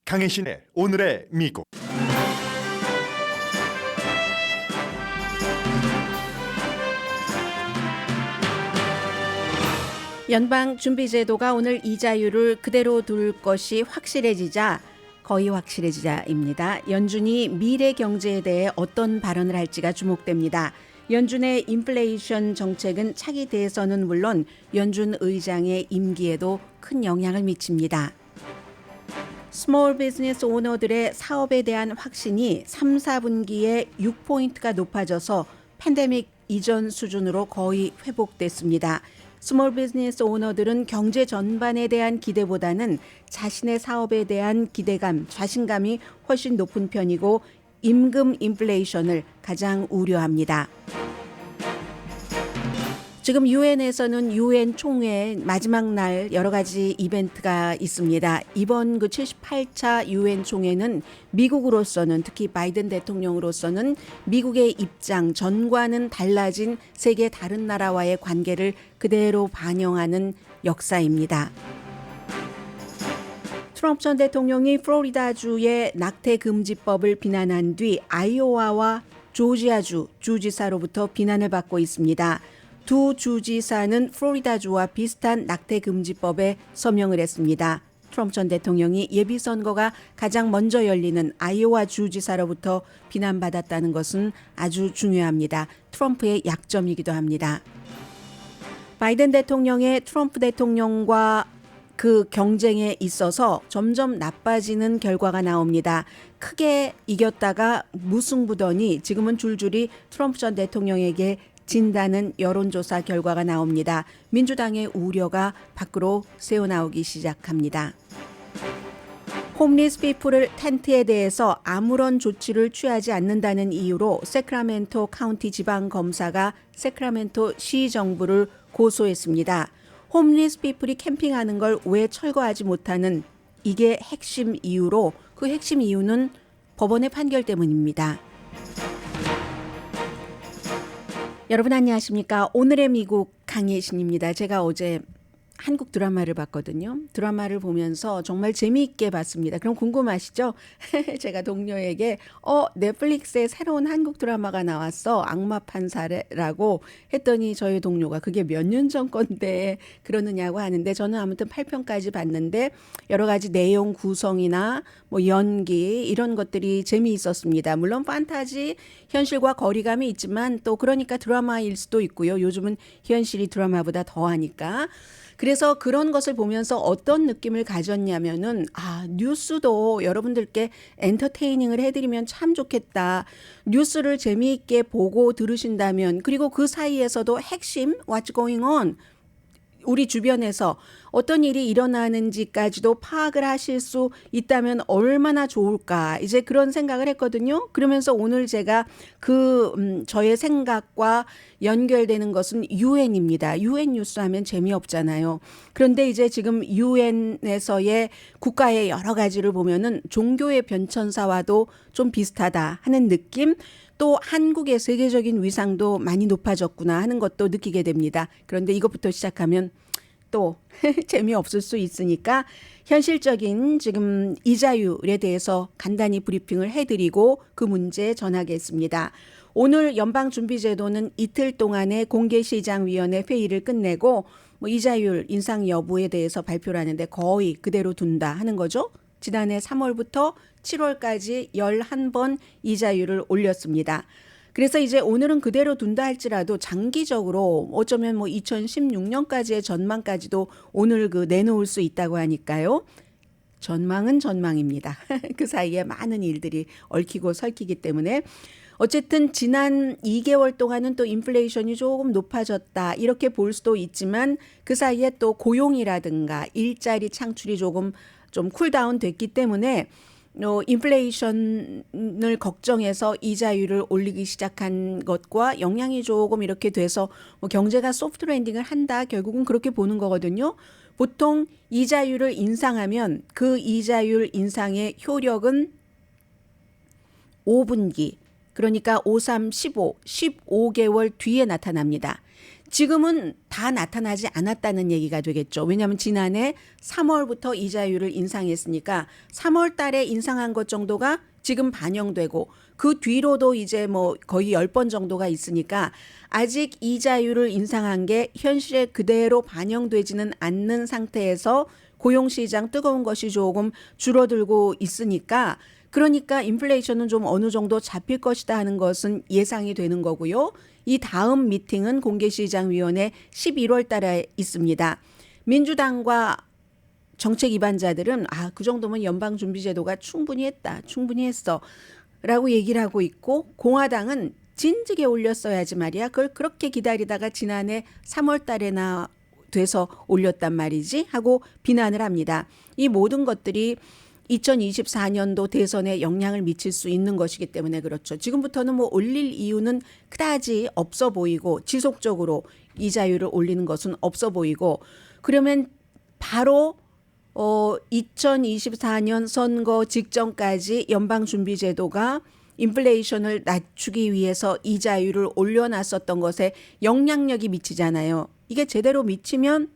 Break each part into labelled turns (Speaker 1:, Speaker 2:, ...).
Speaker 1: 강혜신의 오늘의 미국.
Speaker 2: 연방준비제도가 오늘 이자율을 그대로 둘 것이 확실해지자, 거의 확실해지자입니다. 연준이 미래 경제에 대해 어떤 발언을 할지가 주목됩니다. 연준의 인플레이션 정책은 차기 대선은 물론 연준 의장의 임기에도 큰 영향을 미칩니다. 스몰 비즈니스 오너들의 사업에 대한 확신이 3, 4분기에 6포인트가 높아져서 팬데믹 이전 수준으로 거의 회복됐습니다. 스몰 비즈니스 오너들은 경제 전반에 대한 기대보다는 자신의 사업에 대한 기대감, 자신감이 훨씬 높은 편이고 임금 인플레이션을 가장 우려합니다. 지금 유엔에서는 유엔 총회 마지막 날 여러 가지 이벤트가 있습니다. 이번 그 78차 유엔 총회는 미국으로서는, 특히 바이든 대통령으로서는 미국의 입장, 전과는 달라진 세계 다른 나라와의 관계를 그대로 반영하는 역사입니다. 트럼프 전 대통령이 플로리다주의 낙태 금지법을 비난한 뒤 아이오와와 조지아주 주지사로부터 비난을 받고 있습니다. 두 주지사는 플로리다주와 비슷한 낙태 금지법에 서명을 했습니다. 트럼프 전 대통령이 예비선거가 가장 먼저 열리는 아이오와 주지사로부터 비난받았다는 것은 아주 중요합니다. 트럼프의 약점이기도 합니다. 바이든 대통령의 트럼프 대통령과 그 경쟁에 있어서 점점 나빠지는 결과가 나옵니다. 크게 이겼다가 무승부더니 지금은 줄줄이 트럼프 전 대통령에게 진다는 여론조사 결과가 나옵니다. 민주당의 우려가 밖으로 새어나오기 시작합니다. 홈리스 피플을 텐트에 대해서 아무런 조치를 취하지 않는다는 이유로 세크라멘토 카운티 지방검사가 세크라멘토 시정부를 고소했습니다. 홈리스 피플이 캠핑하는 걸 왜 철거하지 못하는, 이게 핵심 이유로, 그 핵심 이유는 법원의 판결 때문입니다. 여러분 안녕하십니까? 오늘의 미국 강혜신입니다. 제가 어제 한국 드라마를 봤거든요. 드라마를 보면서 정말 재미있게 봤습니다. 그럼 궁금하시죠? 제가 동료에게 넷플릭스에 새로운 한국 드라마가 나왔어. 악마 판사라고 했더니 저희 동료가 그게 몇 년 전 건데 그러느냐고 하는데, 저는 아무튼 8편까지 봤는데 여러 가지 내용 구성이나 뭐 연기 이런 것들이 재미있었습니다. 물론 판타지 현실과 거리감이 있지만 또 그러니까 드라마일 수도 있고요. 요즘은 현실이 드라마보다 더하니까. 그래서 그런 것을 보면서 어떤 느낌을 가졌냐면은, 뉴스도 여러분들께 엔터테이닝을 해드리면 참 좋겠다. 뉴스를 재미있게 보고 들으신다면, 그리고 그 사이에서도 핵심 What's going on? 우리 주변에서 어떤 일이 일어나는지까지도 파악을 하실 수 있다면 얼마나 좋을까, 이제 그런 생각을 했거든요. 그러면서 오늘 제가 저의 생각과 연결되는 것은 유엔입니다. 유엔 뉴스 하면 재미없잖아요. 그런데 이제 지금 유엔에서의 국가의 여러 가지를 보면은 종교의 변천사와도 좀 비슷하다 하는 느낌, 또 한국의 세계적인 위상도 많이 높아졌구나 하는 것도 느끼게 됩니다. 그런데 이것부터 시작하면 또 재미없을 수 있으니까 현실적인 지금 이자율에 대해서 간단히 브리핑을 해드리고 그 문제 전하겠습니다. 오늘 연방준비제도는 이틀 동안의 공개시장위원회 회의를 끝내고 이자율 인상 여부에 대해서 발표를 하는데 거의 그대로 둔다 하는 거죠. 지난해 3월부터 7월까지 11번 이자율을 올렸습니다. 그래서 이제 오늘은 그대로 둔다 할지라도 장기적으로 어쩌면 2016년까지의 전망까지도 오늘 내놓을 수 있다고 하니까요. 전망은 전망입니다. 그 사이에 많은 일들이 얽히고 설키기 때문에 어쨌든 지난 2개월 동안은 또 인플레이션이 조금 높아졌다 이렇게 볼 수도 있지만, 그 사이에 또 고용이라든가 일자리 창출이 좀 쿨다운 됐기 때문에 인플레이션을 걱정해서 이자율을 올리기 시작한 것과 영향이 조금 이렇게 돼서 경제가 소프트 랜딩을 한다, 결국은 그렇게 보는 거거든요. 보통 이자율을 인상하면 그 이자율 인상의 효력은 5분기, 그러니까 5, 3, 15, 15개월 뒤에 나타납니다. 지금은 다 나타나지 않았다는 얘기가 되겠죠. 왜냐하면 지난해 3월부터 이자율을 인상했으니까 3월 달에 인상한 것 정도가 지금 반영되고 그 뒤로도 이제 뭐 거의 10번 정도가 있으니까 아직 이자율을 인상한 게 현실에 그대로 반영되지는 않는 상태에서 고용시장 뜨거운 것이 조금 줄어들고 있으니까 그러니까 인플레이션은 좀 어느 정도 잡힐 것이다 하는 것은 예상이 되는 거고요. 이 다음 미팅은 공개시장위원회 11월 달에 있습니다. 민주당과 정책 위반자들은 그 정도면 연방준비제도가 충분히 했다. 충분히 했어. 라고 얘기를 하고 있고 공화당은 진즉에 올렸어야지 말이야. 그걸 그렇게 기다리다가 지난해 3월 달에나 돼서 올렸단 말이지 하고 비난을 합니다. 이 모든 것들이 2024년도 대선에 영향을 미칠 수 있는 것이기 때문에 그렇죠. 지금부터는 뭐 올릴 이유는 그다지 없어 보이고 지속적으로 이자율을 올리는 것은 없어 보이고 그러면 바로 2024년 선거 직전까지 연방준비제도가 인플레이션을 낮추기 위해서 이자율을 올려놨었던 것에 영향력이 미치잖아요. 이게 제대로 미치면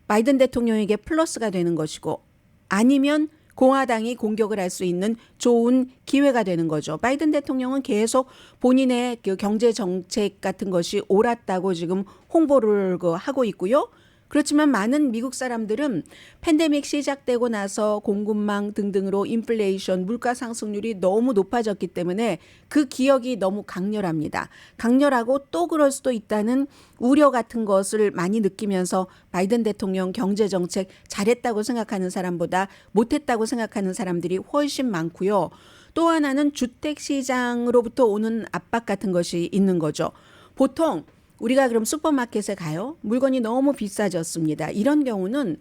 Speaker 2: 바이든 대통령에게 플러스가 되는 것이고 아니면 공화당이 공격을 할 수 있는 좋은 기회가 되는 거죠. 바이든 대통령은 계속 본인의 그 경제 정책 같은 것이 옳았다고 지금 홍보를 하고 있고요. 그렇지만 많은 미국 사람들은 팬데믹 시작되고 나서 공급망 등등으로 인플레이션, 물가 상승률이 너무 높아졌기 때문에 그 기억이 너무 강렬합니다. 강렬하고 또 그럴 수도 있다는 우려 같은 것을 많이 느끼면서 바이든 대통령 경제 정책 잘했다고 생각하는 사람보다 못했다고 생각하는 사람들이 훨씬 많고요. 또 하나는 주택 시장으로부터 오는 압박 같은 것이 있는 거죠. 보통 우리가 그럼 슈퍼마켓에 가요. 물건이 너무 비싸졌습니다. 이런 경우는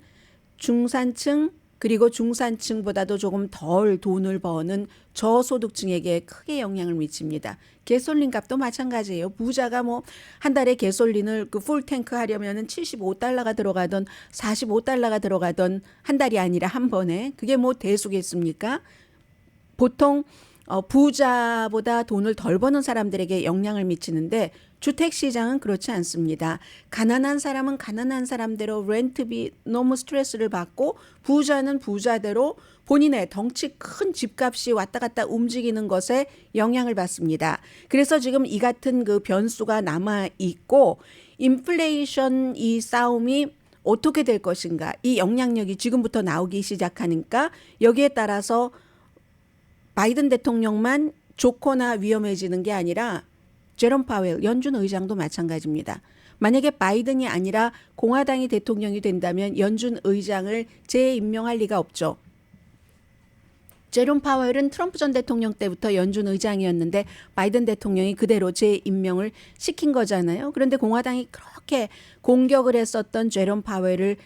Speaker 2: 중산층 그리고 중산층보다도 조금 덜 돈을 버는 저소득층에게 크게 영향을 미칩니다. 가솔린 값도 마찬가지예요. 부자가 뭐 한 달에 가솔린을 그 풀탱크 하려면은 75달러가 들어가던 45달러가 들어가던 한 달이 아니라 한 번에 그게 뭐 대수겠습니까? 보통 부자보다 돈을 덜 버는 사람들에게 영향을 미치는데 주택시장은 그렇지 않습니다. 가난한 사람은 가난한 사람대로 렌트비 너무 스트레스를 받고 부자는 부자대로 본인의 덩치 큰 집값이 왔다 갔다 움직이는 것에 영향을 받습니다. 그래서 지금 이 같은 그 변수가 남아 있고 인플레이션 이 싸움이 어떻게 될 것인가 이 영향력이 지금부터 나오기 시작하니까 여기에 따라서 바이든 대통령만 좋거나 위험해지는 게 아니라 제롬 파웰 연준 의장도 마찬가지입니다. 만약에 바이든이 아니라 공화당이 대통령이 된다면 연준 의장을 재임명할 리가 없죠. 제롬 파웰은 트럼프 전 대통령 때부터 연준 의장이었는데 바이든 대통령이 그대로 재임명을 시킨 거잖아요. 그런데 공화당이 그렇게 공격을 했었던 제롬 파웰을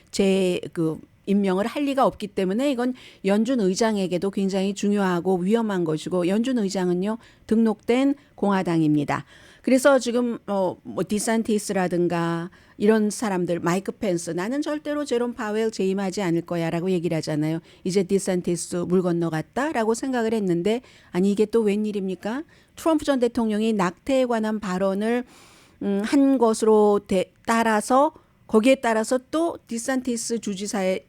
Speaker 2: 임명을 할 리가 없기 때문에 이건 연준 의장에게도 굉장히 중요하고 위험한 것이고 연준 의장은요 등록된 공화당입니다. 그래서 지금 뭐 디산티스라든가 이런 사람들 마이크 펜스 나는 절대로 제롬 파웰 재임하지 않을 거야라고 얘기를 하잖아요. 이제 디산티스 물 건너갔다라고 생각을 했는데 아니 이게 또 웬일입니까? 트럼프 전 대통령이 낙태에 관한 발언을 한 것으로 따라서 거기에 따라서 또 디산티스 주지사의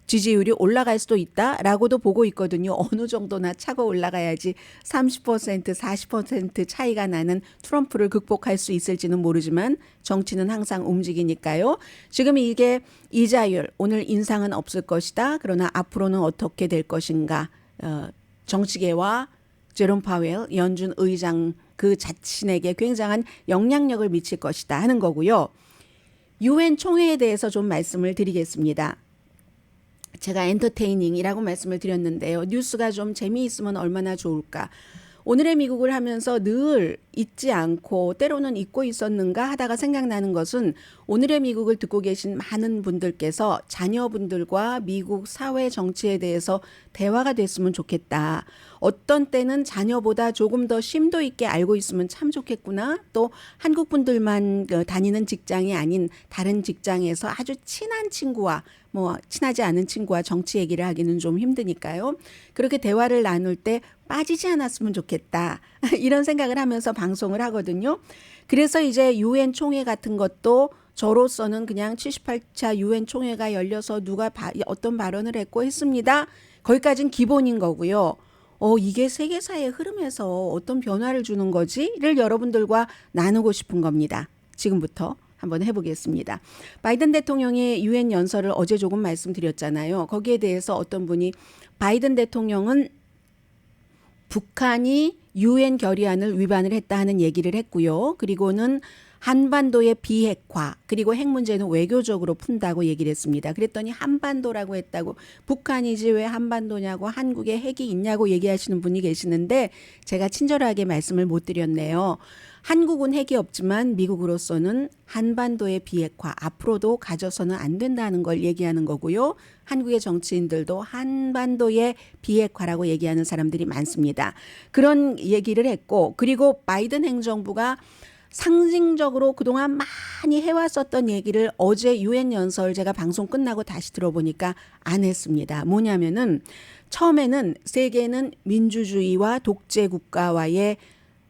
Speaker 2: 지지율이 올라갈 수도 있다라고도 보고 있거든요. 어느 정도나 차고 올라가야지 30%, 40% 차이가 나는 트럼프를 극복할 수 있을지는 모르지만 정치는 항상 움직이니까요. 지금 이게 이자율, 오늘 인상은 없을 것이다. 그러나 앞으로는 어떻게 될 것인가. 정치계와 제롬 파웰 연준 의장 그 자신에게 굉장한 영향력을 미칠 것이다 하는 거고요. 유엔 총회에 대해서 좀 말씀을 드리겠습니다. 제가 엔터테이닝이라고 말씀을 드렸는데요. 뉴스가 좀 재미있으면 얼마나 좋을까. 오늘의 미국을 하면서 늘 잊지 않고 때로는 잊고 있었는가 하다가 생각나는 것은 오늘의 미국을 듣고 계신 많은 분들께서 자녀분들과 미국 사회 정치에 대해서 대화가 됐으면 좋겠다. 어떤 때는 자녀보다 조금 더 심도 있게 알고 있으면 참 좋겠구나. 또 한국 분들만 다니는 직장이 아닌 다른 직장에서 아주 친한 친구와 뭐 친하지 않은 친구와 정치 얘기를 하기는 좀 힘드니까요. 그렇게 대화를 나눌 때 빠지지 않았으면 좋겠다. 이런 생각을 하면서 방송을 하거든요. 그래서 이제 유엔 총회 같은 것도 저로서는 그냥 78차 유엔 총회가 열려서 누가 어떤 발언을 했고 했습니다. 거기까지는 기본인 거고요. 이게 세계사의 흐름에서 어떤 변화를 주는 거지를 여러분들과 나누고 싶은 겁니다. 지금부터 한번 해보겠습니다. 바이든 대통령의 유엔 연설을 어제 조금 말씀드렸잖아요. 거기에 대해서 어떤 분이 바이든 대통령은 북한이 유엔 결의안을 위반을 했다 하는 얘기를 했고요. 그리고는 한반도의 비핵화 그리고 핵 문제는 외교적으로 푼다고 얘기를 했습니다. 그랬더니 한반도라고 했다고 북한이지 왜 한반도냐고 한국에 핵이 있냐고 얘기하시는 분이 계시는데 제가 친절하게 말씀을 못 드렸네요. 한국은 핵이 없지만 미국으로서는 한반도의 비핵화 앞으로도 가져서는 안 된다는 걸 얘기하는 거고요. 한국의 정치인들도 한반도의 비핵화라고 얘기하는 사람들이 많습니다. 그런 얘기를 했고 그리고 바이든 행정부가 상징적으로 그동안 많이 해왔었던 얘기를 어제 유엔 연설 제가 방송 끝나고 다시 들어보니까 안 했습니다. 뭐냐면은 처음에는 세계는 민주주의와 독재 국가와의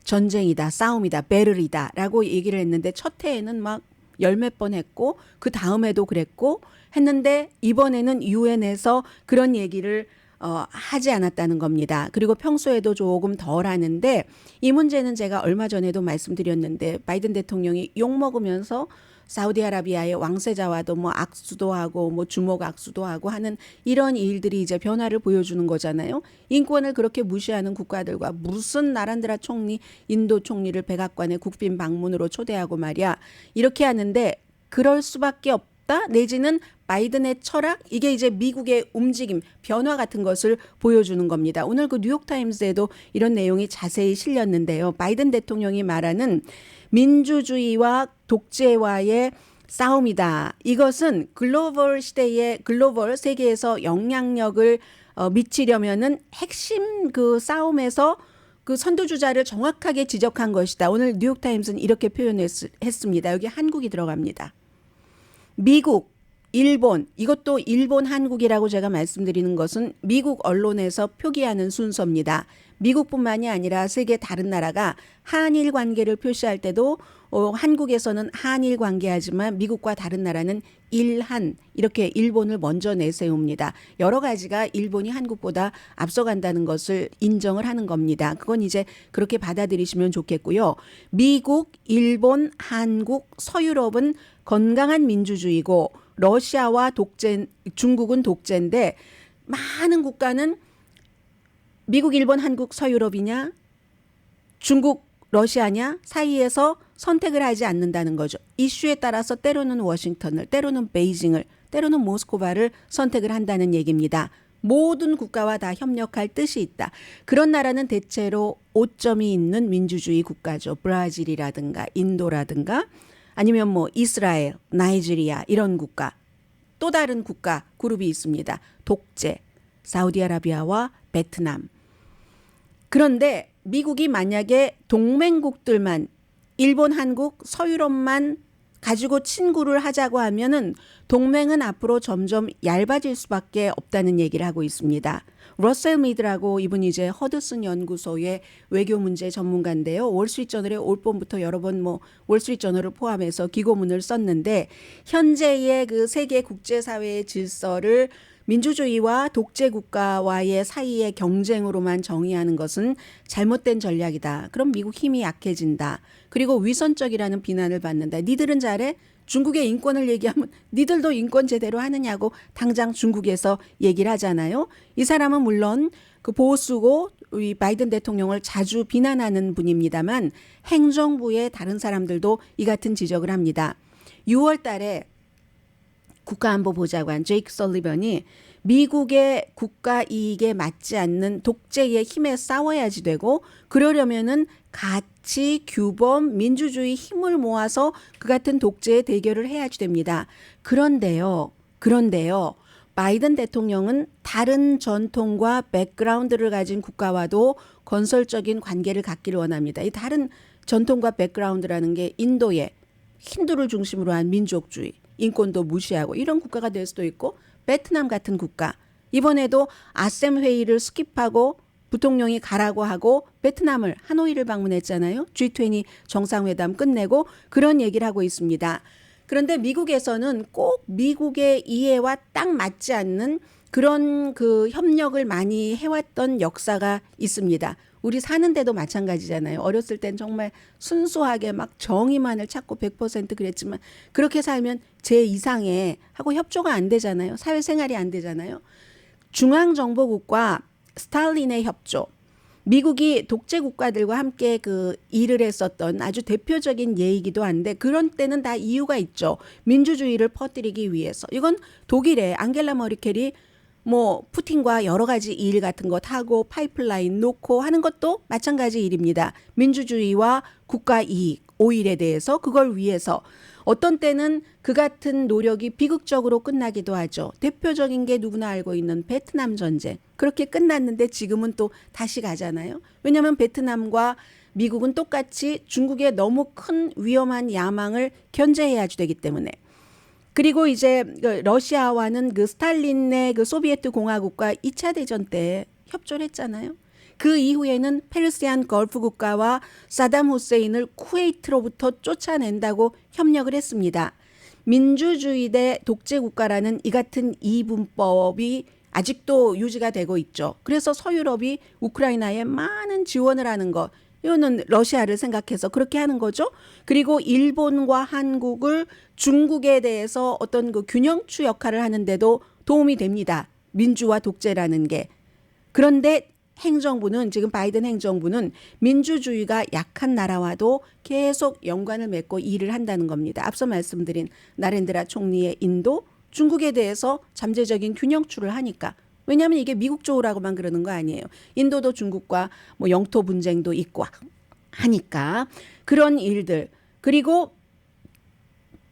Speaker 2: 전쟁이다, 싸움이다, 배틀이다 라고 얘기를 했는데 첫 해에는 막 열 몇 번 했고 그 다음에도 그랬고 했는데 이번에는 유엔에서 그런 얘기를 하지 않았다는 겁니다. 그리고 평소에도 조금 덜 하는데 이 문제는 제가 얼마 전에도 말씀드렸는데 바이든 대통령이 욕먹으면서 사우디아라비아의 왕세자와도 뭐 악수도 하고 뭐 주먹 악수도 하고 하는 이런 일들이 이제 변화를 보여주는 거잖아요. 인권을 그렇게 무시하는 국가들과 무슨 나란드라 총리, 인도 총리를 백악관에 국빈 방문으로 초대하고 말이야. 이렇게 하는데 그럴 수밖에 없다. 내지는 바이든의 철학 이게 이제 미국의 움직임 변화 같은 것을 보여주는 겁니다. 오늘 그 뉴욕타임스에도 이런 내용이 자세히 실렸는데요. 바이든 대통령이 말하는 민주주의와 독재와의 싸움이다. 이것은 글로벌 시대의 글로벌 세계에서 영향력을 미치려면은 핵심 그 싸움에서 그 선두주자를 정확하게 지적한 것이다. 오늘 뉴욕타임스는 이렇게 표현했습니다. 여기 한국이 들어갑니다. 미국, 일본, 이것도 일본 한국이라고 제가 말씀드리는 것은 미국 언론에서 표기하는 순서입니다. 미국뿐만이 아니라 세계 다른 나라가 한일 관계를 표시할 때도 한국에서는 한일 관계하지만 미국과 다른 나라는 일한 이렇게 일본을 먼저 내세웁니다. 여러 가지가 일본이 한국보다 앞서간다는 것을 인정을 하는 겁니다. 그건 이제 그렇게 받아들이시면 좋겠고요. 미국, 일본, 한국, 서유럽은 건강한 민주주의고 러시아와 중국은 독재인데 많은 국가는 미국, 일본, 한국, 서유럽이냐 중국, 러시아냐 사이에서 선택을 하지 않는다는 거죠. 이슈에 따라서 때로는 워싱턴을, 때로는 베이징을, 때로는 모스크바를 선택을 한다는 얘기입니다. 모든 국가와 다 협력할 뜻이 있다. 그런 나라는 대체로 오점이 있는 민주주의 국가죠. 브라질이라든가 인도라든가 아니면 뭐 이스라엘, 나이지리아 이런 국가. 또 다른 국가 그룹이 있습니다. 독재, 사우디아라비아와 베트남. 그런데 미국이 만약에 동맹국들만 일본, 한국, 서유럽만 가지고 친구를 하자고 하면은 동맹은 앞으로 점점 얇아질 수밖에 없다는 얘기를 하고 있습니다. 러셀 미드라고 이분이 이제 허드슨 연구소의 외교 문제 전문가인데요. 월스트리트저널에 올 봄부터 여러 번 뭐 월스트리트저널을 포함해서 기고문을 썼는데 현재의 그 세계 국제사회의 질서를 민주주의와 독재 국가와의 사이의 경쟁으로만 정의하는 것은 잘못된 전략이다. 그럼 미국 힘이 약해진다. 그리고 위선적이라는 비난을 받는다. 니들은 잘해? 중국의 인권을 얘기하면 니들도 인권 제대로 하느냐고 당장 중국에서 얘기를 하잖아요. 이 사람은 물론 그 보수고 이 바이든 대통령을 자주 비난하는 분입니다만 행정부의 다른 사람들도 이 같은 지적을 합니다. 6월 달에 국가안보보좌관 제이크 설리번이 미국의 국가 이익에 맞지 않는 독재의 힘에 싸워야지 되고 그러려면은 가치, 규범, 민주주의 힘을 모아서 그 같은 독재의 대결을 해야지 됩니다. 그런데요. 바이든 대통령은 다른 전통과 백그라운드를 가진 국가와도 건설적인 관계를 갖기를 원합니다. 이 다른 전통과 백그라운드라는 게 인도의 힌두를 중심으로 한 민족주의, 인권도 무시하고 이런 국가가 될 수도 있고 베트남 같은 국가. 이번에도 아셈 회의를 스킵하고 부통령이 가라고 하고 베트남을 하노이를 방문했잖아요. G20 정상회담 끝내고 그런 얘기를 하고 있습니다. 그런데 미국에서는 꼭 미국의 이해와 딱 맞지 않는 그런 그 협력을 많이 해왔던 역사가 있습니다. 우리 사는데도 마찬가지잖아요. 어렸을 땐 정말 순수하게 막 정의만을 찾고 100% 그랬지만 그렇게 살면 제 이상에 하고 협조가 안 되잖아요. 사회생활이 안 되잖아요. 중앙정보국과 스탈린의 협조. 미국이 독재 국가들과 함께 그 일을 했었던 아주 대표적인 예이기도 한데 그런 때는 다 이유가 있죠. 민주주의를 퍼뜨리기 위해서. 이건 독일의 앙겔라 머리켈이 뭐 푸틴과 여러 가지 일 같은 것 하고 파이프라인 놓고 하는 것도 마찬가지 일입니다. 민주주의와 국가 이익, 오일에 대해서 그걸 위해서 어떤 때는 그 같은 노력이 비극적으로 끝나기도 하죠. 대표적인 게 누구나 알고 있는 베트남 전쟁. 그렇게 끝났는데 지금은 또 다시 가잖아요. 왜냐하면 베트남과 미국은 똑같이 중국의 너무 큰 위험한 야망을 견제해야 되기 때문에. 그리고 이제 러시아와는 그 스탈린의 그 소비에트 공화국과 2차 대전 때 협조를 했잖아요. 그 이후에는 페르시안 걸프 국가와 사담 후세인을 쿠웨이트로부터 쫓아낸다고 협력을 했습니다. 민주주의 대 독재 국가라는 이 같은 이분법이 아직도 유지가 되고 있죠. 그래서 서유럽이 우크라이나에 많은 지원을 하는 것. 이거는 러시아를 생각해서 그렇게 하는 거죠. 그리고 일본과 한국을 중국에 대해서 어떤 그 균형추 역할을 하는데도 도움이 됩니다. 민주와 독재라는 게. 그런데 행정부는 지금 바이든 행정부는 민주주의가 약한 나라와도 계속 연관을 맺고 일을 한다는 겁니다. 앞서 말씀드린 나렌드라 총리의 인도, 중국에 대해서 잠재적인 균형추를 하니까. 왜냐하면 이게 미국 좋으라고만 그러는 거 아니에요. 인도도 중국과 뭐 영토 분쟁도 있고 하니까 그런 일들. 그리고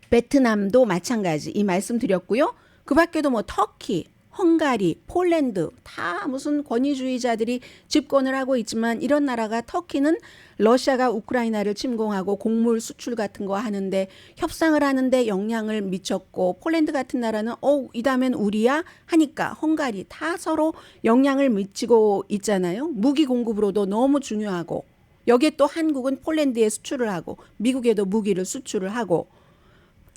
Speaker 2: 베트남도 마찬가지 이 말씀 드렸고요. 그 밖에도 뭐 터키, 헝가리, 폴란드 다 무슨 권위주의자들이 집권을 하고 있지만 이런 나라가 터키는 러시아가 우크라이나를 침공하고 곡물 수출 같은 거 하는데 협상을 하는데 영향을 미쳤고 폴란드 같은 나라는 이 다음엔 우리야 하니까 헝가리 다 서로 영향을 미치고 있잖아요. 무기 공급으로도 너무 중요하고 여기에 또 한국은 폴란드에 수출을 하고 미국에도 무기를 수출을 하고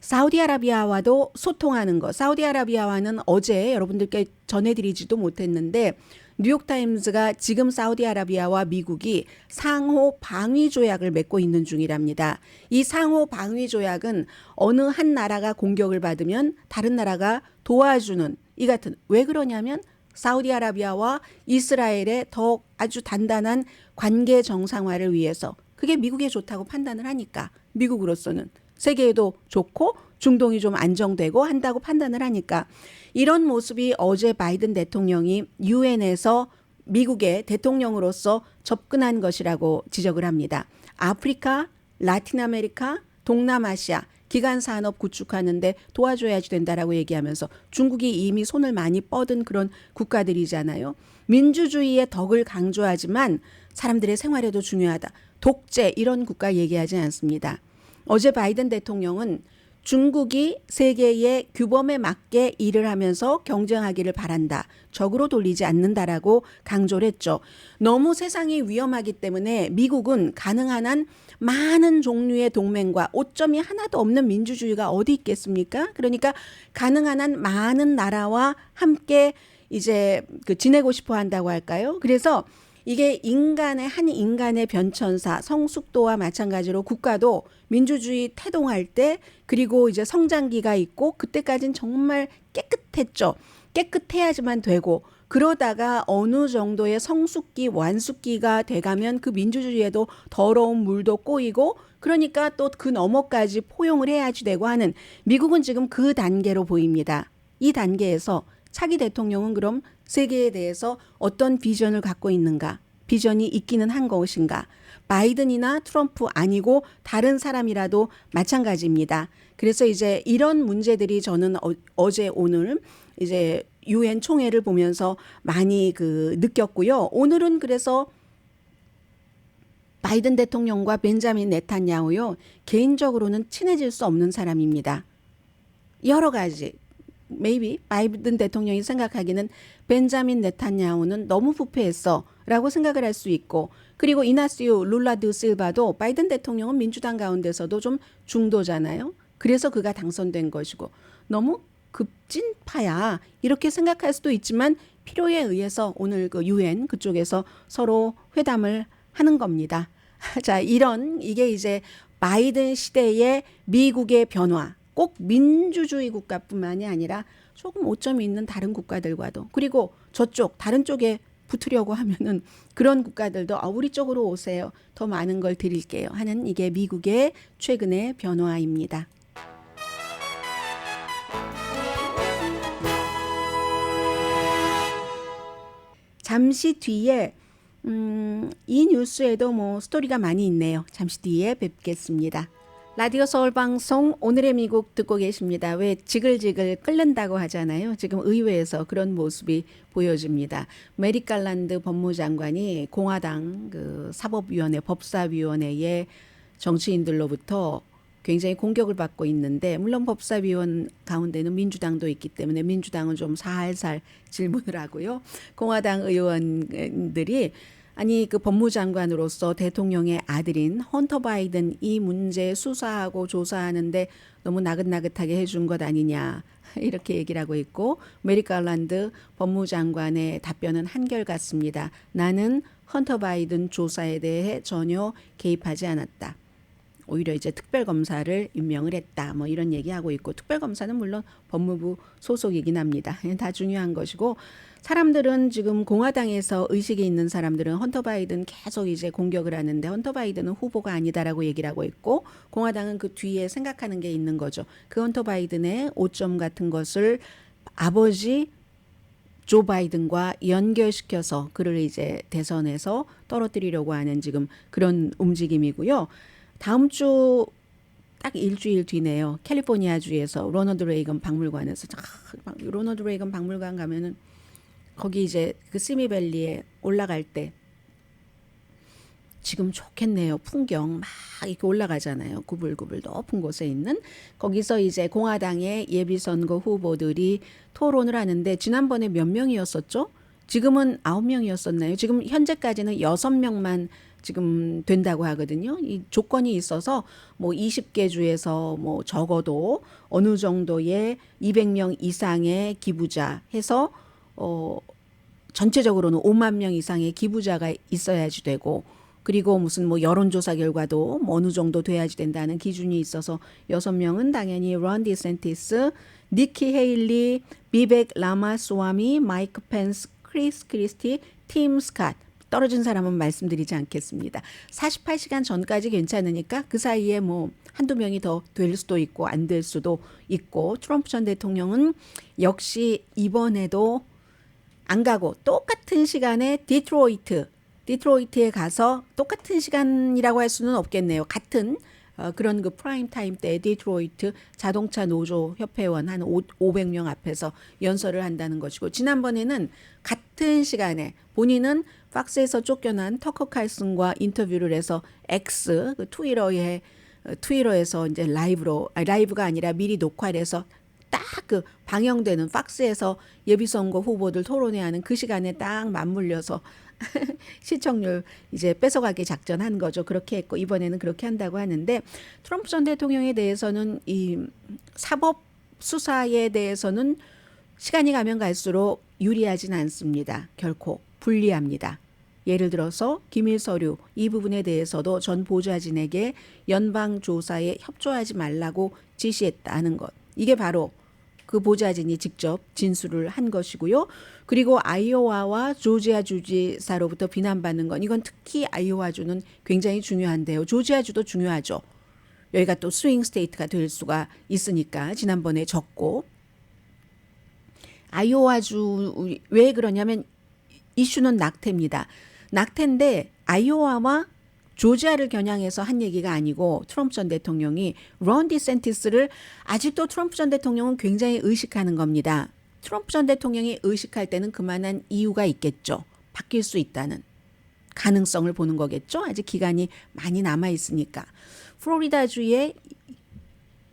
Speaker 2: 사우디아라비아와도 소통하는 거. 사우디아라비아와는 어제 여러분들께 전해드리지도 못했는데 뉴욕타임즈가 지금 사우디아라비아와 미국이 상호 방위 조약을 맺고 있는 중이랍니다. 이 상호 방위 조약은 어느 한 나라가 공격을 받으면 다른 나라가 도와주는 이 같은 왜 그러냐면 사우디아라비아와 이스라엘의 더 아주 단단한 관계 정상화를 위해서 그게 미국에 좋다고 판단을 하니까 미국으로서는 세계에도 좋고 중동이 좀 안정되고 한다고 판단을 하니까 이런 모습이 어제 바이든 대통령이 유엔에서 미국의 대통령으로서 접근한 것이라고 지적을 합니다. 아프리카, 라틴 아메리카, 동남아시아 기간 산업 구축하는데 도와줘야지 된다라고 얘기하면서 중국이 이미 손을 많이 뻗은 그런 국가들이잖아요. 민주주의의 덕을 강조하지만 사람들의 생활에도 중요하다. 독재 이런 국가 얘기하지 않습니다. 어제 바이든 대통령은 중국이 세계의 규범에 맞게 일을 하면서 경쟁하기를 바란다. 적으로 돌리지 않는다라고 강조를 했죠. 너무 세상이 위험하기 때문에 미국은 가능한 한 많은 종류의 동맹과 오점이 하나도 없는 민주주의가 어디 있겠습니까? 그러니까 가능한 한 많은 나라와 함께 이제 지내고 싶어 한다고 할까요? 그래서 이게 한 인간의 변천사, 성숙도와 마찬가지로 국가도 민주주의 태동할 때 그리고 이제 성장기가 있고 그때까지는 정말 깨끗했죠. 깨끗해야지만 되고 그러다가 어느 정도의 성숙기, 완숙기가 돼가면 그 민주주의에도 더러운 물도 꼬이고 그러니까 또 그 너머까지 포용을 해야지 되고 하는 미국은 지금 그 단계로 보입니다. 이 단계에서 차기 대통령은 그럼 세계에 대해서 어떤 비전을 갖고 있는가? 비전이 있기는 한 것인가? 바이든이나 트럼프 아니고 다른 사람이라도 마찬가지입니다. 그래서 이제 이런 문제들이 저는 어제 오늘 이제 유엔 총회를 보면서 많이 느꼈고요. 오늘은 그래서 바이든 대통령과 벤자민 네탄야후요. 개인적으로는 친해질 수 없는 사람입니다. 여러 가지 maybe 바이든 대통령이 생각하기는 벤자민 네탄야후는 너무 부패했어 라고 생각을 할 수 있고, 그리고 이나시오 룰라 드 실바도 바이든 대통령은 민주당 가운데서도 좀 중도잖아요. 그래서 그가 당선된 것이고 너무 급진파야 이렇게 생각할 수도 있지만 필요에 의해서 오늘 그 유엔 그쪽에서 서로 회담을 하는 겁니다. 자, 이게 이제 바이든 시대의 미국의 변화, 꼭 민주주의 국가뿐만이 아니라 조금 오점이 있는 다른 국가들과도, 그리고 저쪽 다른 쪽에 붙으려고 하면은 그런 국가들도 우리 쪽으로 오세요. 더 많은 걸 드릴게요 하는 이게 미국의 최근의 변화입니다. 잠시 뒤에 이 뉴스에도 뭐 스토리가 많이 있네요. 잠시 뒤에 뵙겠습니다. 라디오 서울 방송 오늘의 미국 듣고 계십니다. 왜 지글지글 끓는다고 하잖아요. 지금 의회에서 그런 모습이 보여집니다. 메릭 갈란드 법무장관이 공화당 그 사법위원회 법사위원회의 정치인들로부터 굉장히 공격을 받고 있는데, 물론 법사위원 가운데는 민주당도 있기 때문에 민주당은 좀 살살 질문을 하고요. 공화당 의원들이 아니 그 법무장관으로서 대통령의 아들인 헌터 바이든 이 문제 수사하고 조사하는데 너무 나긋나긋하게 해준 것 아니냐 이렇게 얘기를 하고 있고, 메릭 갈란드 법무장관의 답변은 한결같습니다. 나는 헌터 바이든 조사에 대해 전혀 개입하지 않았다. 오히려 이제 특별검사를 임명을 했다. 뭐 이런 얘기하고 있고, 특별검사는 물론 법무부 소속이긴 합니다. 다 중요한 것이고, 사람들은 지금 공화당에서 의식이 있는 사람들은 헌터 바이든 계속 이제 공격을 하는데 헌터 바이든은 후보가 아니다라고 얘기를 하고 있고, 공화당은 그 뒤에 생각하는 게 있는 거죠. 그 헌터 바이든의 오점 같은 것을 아버지 조 바이든과 연결시켜서 그를 이제 대선에서 떨어뜨리려고 하는 지금 그런 움직임이고요. 다음 주 딱 일주일 뒤네요. 캘리포니아주에서 로널드 레이건 박물관에서 로널드 레이건 박물관 가면은 거기 이제 그 시미밸리에 올라갈 때 지금 좋겠네요. 풍경 막 이렇게 올라가잖아요. 구불구불 높은 곳에 있는, 거기서 이제 공화당의 예비선거 후보들이 토론을 하는데, 지난번에 몇 명이었었죠? 지금은 9명이었었나요? 지금 현재까지는 6명만 지금 된다고 하거든요. 이 조건이 있어서 뭐 20개 주에서 뭐 적어도 어느 정도의 200명 이상의 기부자 해서 전체적으로는 5만 명 이상의 기부자가 있어야지 되고, 그리고 무슨 뭐 여론조사 결과도 뭐 어느 정도 돼야지 된다는 기준이 있어서 6명은 당연히 론 디센티스, 니키 헤일리, 비벡 라마스와미, 마이크 펜스, 크리스 크리스티, 팀 스캇. 떨어진 사람은 말씀드리지 않겠습니다. 48시간 전까지 괜찮으니까 그 사이에 뭐 한두 명이 더 될 수도 있고 안 될 수도 있고, 트럼프 전 대통령은 역시 이번에도 안 가고 똑같은 시간에 디트로이트에 가서, 똑같은 시간이라고 할 수는 없겠네요. 같은 그런 그 프라임 타임 때 디트로이트 자동차 노조 협회원 한 500명 앞에서 연설을 한다는 것이고, 지난번에는 같은 시간에 본인은 팍스에서 쫓겨난 터커 칼슨과 인터뷰를 해서 X 그 트위터에서 이제 라이브가 아니라 미리 녹화를 해서 딱 그 방영되는 팍스에서 예비선거 후보들 토론회하는 그 시간에 딱 맞물려서 시청률 이제 뺏어가기 작전한 거죠. 그렇게 했고, 이번에는 그렇게 한다고 하는데, 트럼프 전 대통령에 대해서는 이 사법 수사에 대해서는 시간이 가면 갈수록 유리하진 않습니다. 결코 불리합니다. 예를 들어서 기밀 서류 이 부분에 대해서도 전 보좌진에게 연방 조사에 협조하지 말라고 지시했다는 것. 이게 바로 그 보좌진이 직접 진술을 한 것이고요. 그리고 아이오와와 조지아 주지사로부터 비난받는 건, 이건 특히 아이오와주는 굉장히 중요한데요. 조지아주도 중요하죠. 여기가 또 스윙 스테이트가 될 수가 있으니까 지난번에 졌고, 아이오와주 왜 그러냐면 이슈는 낙태입니다. 낙태인데 아이오와와 조지아를 겨냥해서 한 얘기가 아니고, 트럼프 전 대통령이 론 디센티스를 아직도 트럼프 전 대통령은 굉장히 의식하는 겁니다. 트럼프 전 대통령이 의식할 때는 그만한 이유가 있겠죠. 바뀔 수 있다는 가능성을 보는 거겠죠. 아직 기간이 많이 남아 있으니까. 플로리다주의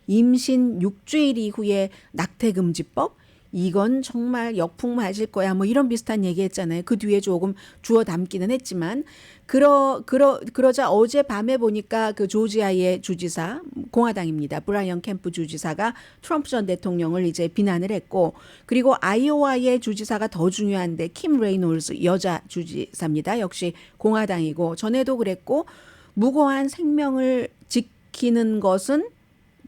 Speaker 2: 임신 6주일 이후에 낙태금지법, 이건 정말 역풍 맞을 거야. 뭐 이런 비슷한 얘기했잖아요. 그 뒤에 조금 주워 담기는 했지만 그러자 어제 밤에 보니까 그 조지아의 주지사 공화당입니다. 브라이언 캠프 주지사가 트럼프 전 대통령을 이제 비난을 했고 그리고 아이오와의 주지사가 더 중요한데 킴 레이놀즈 여자 주지사입니다. 역시 공화당이고 전에도 그랬고 무고한 생명을 지키는 것은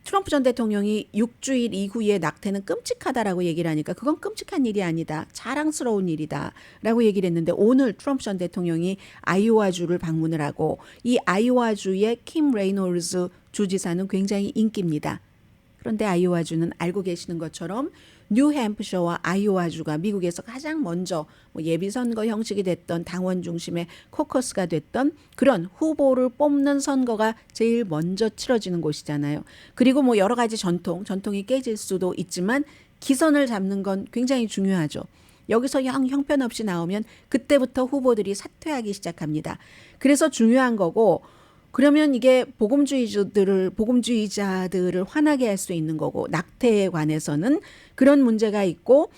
Speaker 2: 트럼프 전 대통령이 6주일 이후에 낙태는 끔찍하다라고 얘기를 하니까 그건 끔찍한 일이 아니다. 자랑스러운 일이다. 라고 얘기를 했는데 오늘 트럼프 전 대통령이 아이오와주를 방문을 하고 이 아이오와주의 킴 레이놀즈 주지사는 굉장히 인기입니다. 그런데 아이오와주는 알고 계시는 것처럼 뉴햄프셔와 아이오와주가 미국에서 가장 먼저 뭐 예비선거 형식이 됐던 당원 중심의 코커스가 됐던 그런 후보를 뽑는 선거가 제일 먼저 치러지는 곳이잖아요. 그리고 뭐 여러 가지 전통이 깨질 수도 있지만 기선을 잡는 건 굉장히 중요하죠. 여기서 형편없이 나오면 그때부터 후보들이 사퇴하기 시작합니다. 그래서 중요한 거고 그러면 이게 복음주의자들을 화나게 할 수 있는 거고 낙태에 관해서는 그런 문제가 있고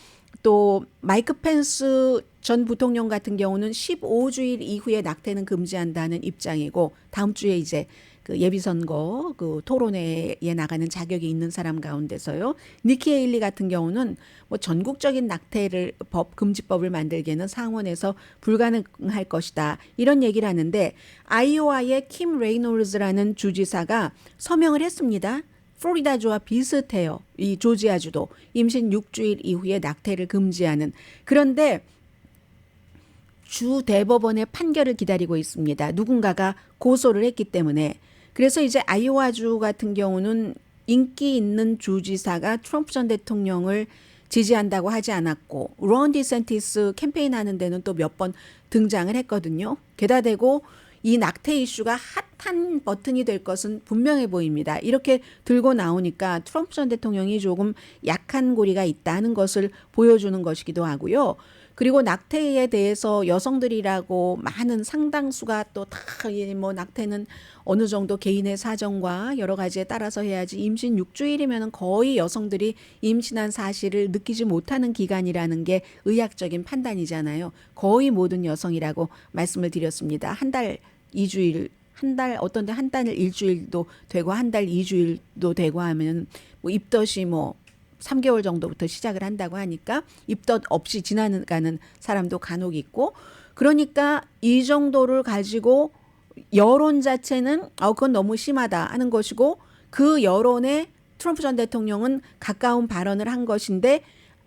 Speaker 2: 또 마이크 펜스 전 부통령 같은 경우는 15주일 이후에 낙태는 금지한다는 입장이고 다음 주에 이제 그 예비선거 그 토론회에 나가는 자격이 있는 사람 가운데서요. 니키 헤일리 같은 경우는 뭐 전국적인 낙태를 금지법을 만들기에는 상원에서 불가능할 것이다. 이런 얘기를 하는데 아이오와의 킴 레이놀즈라는 주지사가 서명을 했습니다. 플로리다주와 비슷해요. 이 조지아주도 임신 6주일 이후에 낙태를 금지하는. 그런데 주 대법원의 판결을 기다리고 있습니다. 누군가가 고소를 했기 때문에. 그래서 이제 아이오와주 같은 경우는 인기 있는 주지사가 트럼프 전 대통령을 지지한다고 하지 않았고 론 디센티스 캠페인하는 데는 또 몇 번 등장을 했거든요. 게다 대고 이 낙태 이슈가 핫한 버튼이 될 것은 분명해 보입니다. 이렇게 들고 나오니까 트럼프 전 대통령이 조금 약한 고리가 있다는 것을 보여주는 것이기도 하고요. 그리고 낙태에 대해서 여성들이라고 많은 상당수가 또 다 뭐 낙태는 어느 정도 개인의 사정과 여러 가지에 따라서 해야지 임신 6주일이면 거의 여성들이 임신한 사실을 느끼지 못하는 기간이라는 게 의학적인 판단이잖아요. 거의 모든 여성이라고 말씀을 드렸습니다. 한 달 2주일 어떤 데 한 달 일주일도 되고 한 달 2주일도 되고 하면 뭐 입덧이 뭐 3개월 정도부터 시작을 한다고 하니까 입덧 없이 지나가는 사람도 간혹 있고 그러니까 이 정도를 가지고 여론 자체는 그건 너무 심하다 하는 것이고 그 여론에 트럼프 전 대통령은 가까운 발언을 한 것인데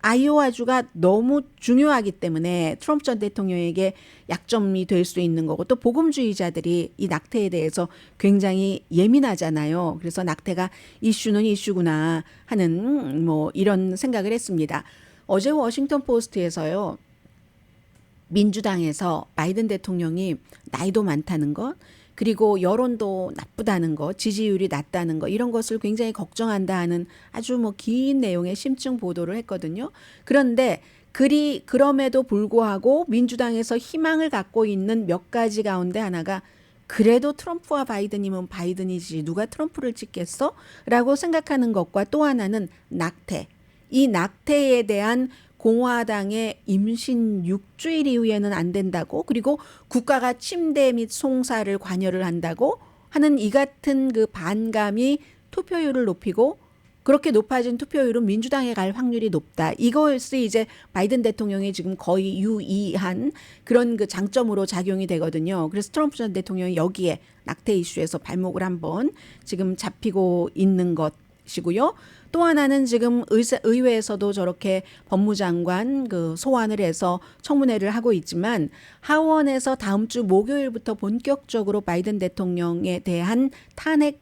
Speaker 2: 아이오와주가 너무 중요하기 때문에 트럼프 전 대통령에게 약점이 될 수 있는 거고 또 복음주의자들이 이 낙태에 대해서 굉장히 예민하잖아요. 그래서 낙태가 이슈는 이슈구나 하는 뭐 이런 생각을 했습니다. 어제 워싱턴 포스트에서요. 민주당에서 바이든 대통령이 나이도 많다는 것 그리고 여론도 나쁘다는 것, 지지율이 낮다는 것 이런 것을 굉장히 걱정한다 하는 아주 뭐 긴 내용의 심층 보도를 했거든요. 그런데 그럼에도 불구하고 민주당에서 희망을 갖고 있는 몇 가지 가운데 하나가 그래도 트럼프와 바이든이면 바이든이지 누가 트럼프를 찍겠어? 라고 생각하는 것과 또 하나는 낙태. 이 낙태에 대한 공화당의 임신 6주일 이후에는 안 된다고 그리고 국가가 침대 및 송사를 관여를 한다고 하는 이 같은 그 반감이 투표율을 높이고 그렇게 높아진 투표율은 민주당에 갈 확률이 높다. 이것이 이제 바이든 대통령이 지금 거의 유의한 그런 그 장점으로 작용이 되거든요. 그래서 트럼프 전 대통령이 여기에 낙태 이슈에서 발목을 한번 지금 잡히고 있는 것이고요. 또 하나는 지금 의회에서도 저렇게 법무장관 그 소환을 해서 청문회를 하고 있지만 하원에서 다음 주 목요일부터 본격적으로 바이든 대통령에 대한 탄핵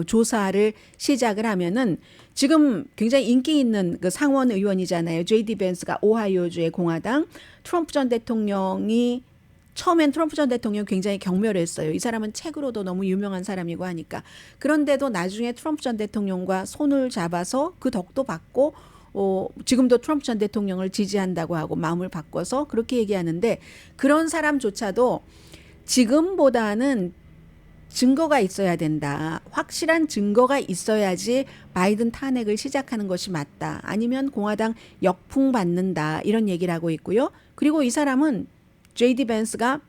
Speaker 2: 조사를 시작을 하면은 지금 굉장히 인기 있는 그 상원 의원이잖아요. JD 벤스가 오하이오주의 공화당 트럼프 전 대통령이 처음엔 트럼프 전 대통령 굉장히 경멸했어요. 이 사람은 책으로도 너무 유명한 사람이고 하니까. 그런데도 나중에 트럼프 전 대통령과 손을 잡아서 그 덕도 받고 지금도 트럼프 전 대통령을 지지한다고 하고 마음을 바꿔서 그렇게 얘기하는데 그런 사람조차도 지금보다는 증거가 있어야 된다. 확실한 증거가 있어야지 바이든 탄핵을 시작하는 것이 맞다. 아니면 공화당 역풍 받는다. 이런 얘기를 하고 있고요. 그리고 이 사람은 JD 벤스가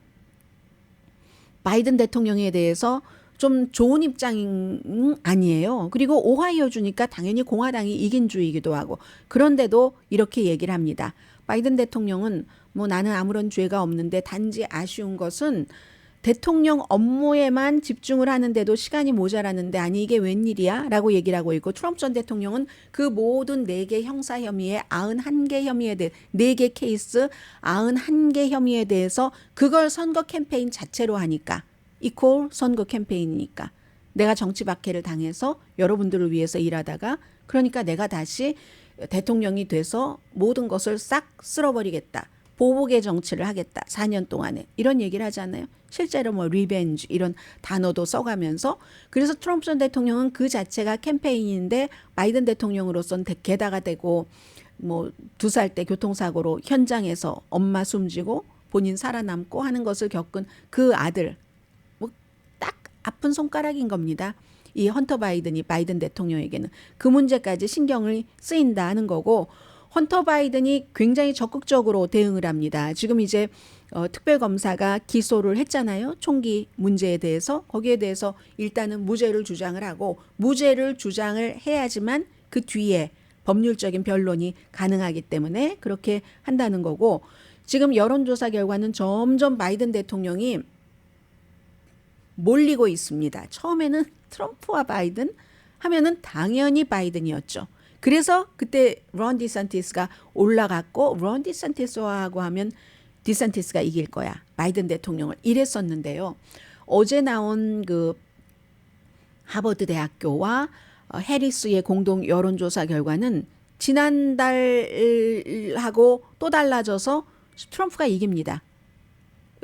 Speaker 2: 바이든 대통령에 대해서 좀 좋은 입장은 아니에요. 그리고 오하이오 주니까 당연히 공화당이 이긴 주이기도 하고 그런데도 이렇게 얘기를 합니다. 바이든 대통령은 뭐 나는 아무런 죄가 없는데 단지 아쉬운 것은 대통령 업무에만 집중을 하는데도 시간이 모자라는데 아니 이게 웬일이야? 라고 얘기를 하고 있고 트럼프 전 대통령은 그 모든 4개 형사 혐의에 91개 혐의에 대해 4개 케이스 91개 혐의에 대해서 그걸 선거 캠페인 자체로 하니까 이퀄 선거 캠페인이니까 내가 정치 박해를 당해서 여러분들을 위해서 일하다가 그러니까 내가 다시 대통령이 돼서 모든 것을 싹 쓸어버리겠다. 보복의 정치를 하겠다. 4년 동안에. 이런 얘기를 하잖아요. 실제로 뭐 리벤지 이런 단어도 써가면서 그래서 트럼프 전 대통령은 그 자체가 캠페인인데 바이든 대통령으로서는 게다가 되고 뭐 2살 때 교통사고로 현장에서 엄마 숨지고 본인 살아남고 하는 것을 겪은 그 아들 뭐 딱 아픈 손가락인 겁니다. 이 헌터 바이든이 바이든 대통령에게는 그 문제까지 신경을 쓰인다 하는 거고 헌터 바이든이 굉장히 적극적으로 대응을 합니다. 지금 이제 특별검사가 기소를 했잖아요. 총기 문제에 대해서. 거기에 대해서 일단은 무죄를 주장을 하고 무죄를 주장을 해야지만 그 뒤에 법률적인 변론이 가능하기 때문에 그렇게 한다는 거고 지금 여론조사 결과는 점점 바이든 대통령이 몰리고 있습니다. 처음에는 트럼프와 바이든 하면은 당연히 바이든이었죠. 그래서 그때 론 디산티스가 올라갔고 론 디산티스하고 하면 디산티스가 이길 거야. 바이든 대통령을 이랬었는데요. 어제 나온 그 하버드 대학교와 해리스의 공동 여론조사 결과는 지난달하고 또 달라져서 트럼프가 이깁니다.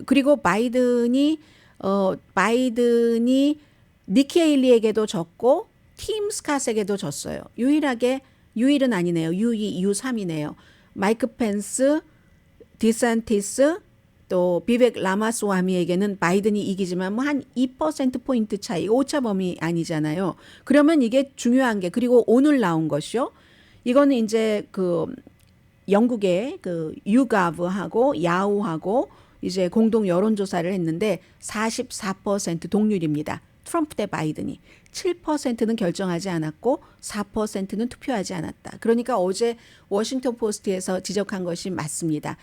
Speaker 2: 그리고 바이든이 니키 헤일리에게도 졌고 팀 스캇에게도 졌어요. 유일은 아니네요. U3이네요. 마이크 펜스, 디산티스, 또 비벡 라마스와미에게는 바이든이 이기지만 뭐 한 2%포인트 차이, 오차 범위 아니잖아요. 그러면 이게 중요한 게 그리고 오늘 나온 것이요. 이거는 이제 그 영국의 그 유가브하고 야후하고 이제 공동 여론조사를 했는데 44% 동률입니다. 트럼프 대 바이든이 7%는 결정하지 않았고 4%는 투표하지 않았다. 그러니까 어제 워싱턴 포스트에서 지적한 것이 맞습니다.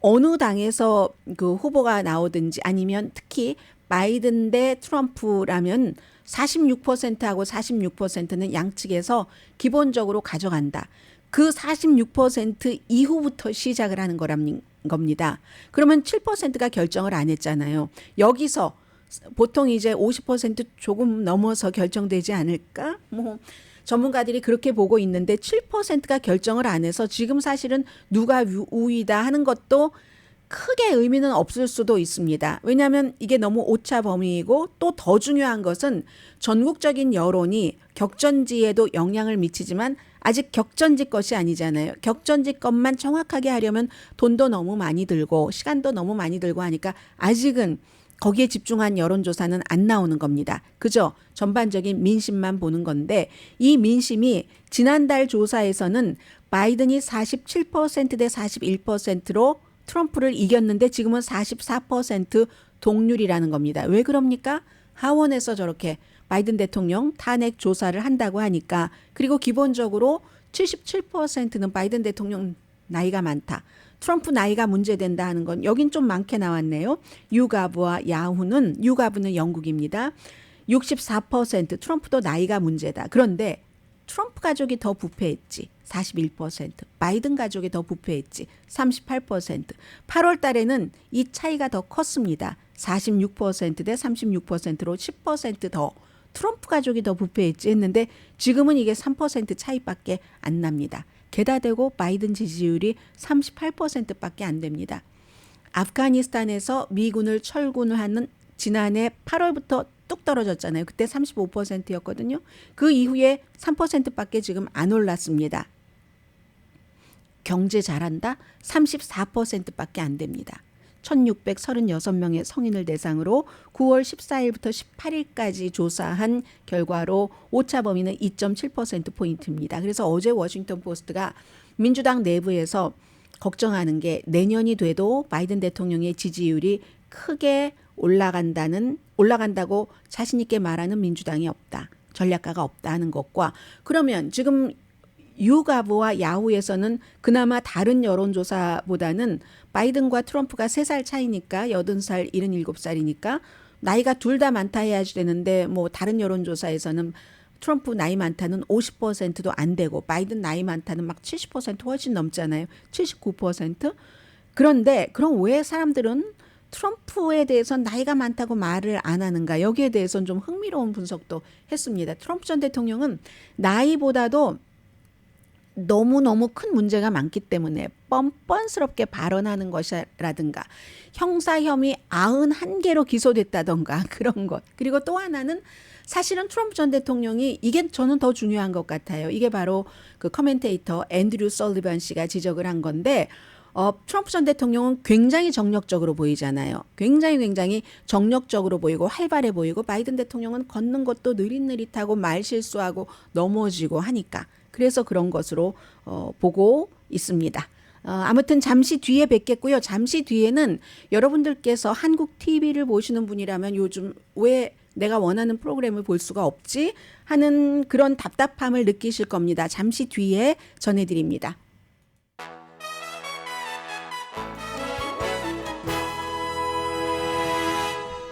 Speaker 2: 어느 당에서 그 후보가 나오든지 아니면 특히 바이든 대 트럼프라면 46%하고 46%는 양측에서 기본적으로 가져간다. 그 46% 이후부터 시작을 하는 겁니다. 그러면 7%가 결정을 안 했잖아요. 여기서 보통 이제 50% 조금 넘어서 결정되지 않을까? 뭐 전문가들이 그렇게 보고 있는데 7%가 결정을 안 해서 지금 사실은 누가 우위다 하는 것도 크게 의미는 없을 수도 있습니다. 왜냐하면 이게 너무 오차 범위이고 또 더 중요한 것은 전국적인 여론이 격전지에도 영향을 미치지만 아직 격전지 것이 아니잖아요. 격전지 것만 정확하게 하려면 돈도 너무 많이 들고 시간도 너무 많이 들고 하니까 아직은 거기에 집중한 여론조사는 안 나오는 겁니다. 그죠? 전반적인 민심만 보는 건데 이 민심이 지난달 조사에서는 바이든이 47% 대 41%로 트럼프를 이겼는데 지금은 44% 동률이라는 겁니다. 왜 그럽니까? 하원에서 저렇게 바이든 대통령 탄핵 조사를 한다고 하니까 그리고 기본적으로 77%는 바이든 대통령 나이가 많다. 트럼프 나이가 문제된다 하는 건 여긴 좀 많게 나왔네요. 유가브와 야후는 유가브는 영국입니다. 64% 트럼프도 나이가 문제다. 그런데 트럼프 가족이 더 부패했지. 41%. 바이든 가족이 더 부패했지. 38%. 8월 달에는 이 차이가 더 컸습니다. 46% 대 36%로 10%더 트럼프 가족이 더 부패했지 했는데 지금은 이게 3% 차이밖에 안 납니다. 게다 대고 바이든 지지율이 38%밖에 안 됩니다. 아프가니스탄에서 미군을 철군하는 지난해 8월부터 뚝 떨어졌잖아요. 그때 35%였거든요. 그 이후에 3%밖에 지금 안 올랐습니다. 경제 잘한다? 34%밖에 안 됩니다. 1636명의 성인을 대상으로 9월 14일부터 18일까지 조사한 결과로 오차 범위는 2.7%포인트입니다. 그래서 어제 워싱턴 포스트가 민주당 내부에서 걱정하는 게 내년이 돼도 바이든 대통령의 지지율이 크게 올라간다고 자신 있게 말하는 민주당이 없다. 전략가가 없다는 것과 그러면 지금 유가브와 야후에서는 그나마 다른 여론조사보다는 바이든과 트럼프가 3살 차이니까 80살, 77살이니까 나이가 둘 다 많다 해야지 되는데 뭐 다른 여론조사에서는 트럼프 나이 많다는 50%도 안 되고 바이든 나이 많다는 막 70% 훨씬 넘잖아요. 79%. 그런데 그럼 왜 사람들은 트럼프에 대해서는 나이가 많다고 말을 안 하는가? 여기에 대해서는 좀 흥미로운 분석도 했습니다. 트럼프 전 대통령은 나이보다도 너무너무 큰 문제가 많기 때문에 뻔뻔스럽게 발언하는 것이라든가 형사 혐의 91개로 기소됐다던가 그런 것. 그리고 또 하나는 사실은 트럼프 전 대통령이 이게 저는 더 중요한 것 같아요. 이게 바로 그 커멘테이터 앤드류 설리반 씨가 지적을 한 건데 트럼프 전 대통령은 굉장히 정력적으로 보이잖아요. 굉장히 정력적으로 보이고 활발해 보이고 바이든 대통령은 걷는 것도 느릿느릿하고 말 실수하고 넘어지고 하니까 그래서 그런 것으로 보고 있습니다. 아무튼 잠시 뒤에 뵙겠고요. 잠시 뒤에는 여러분들께서 한국 TV를 보시는 분이라면 요즘 왜 내가 원하는 프로그램을 볼 수가 없지 하는 그런 답답함을 느끼실 겁니다. 잠시 뒤에 전해드립니다.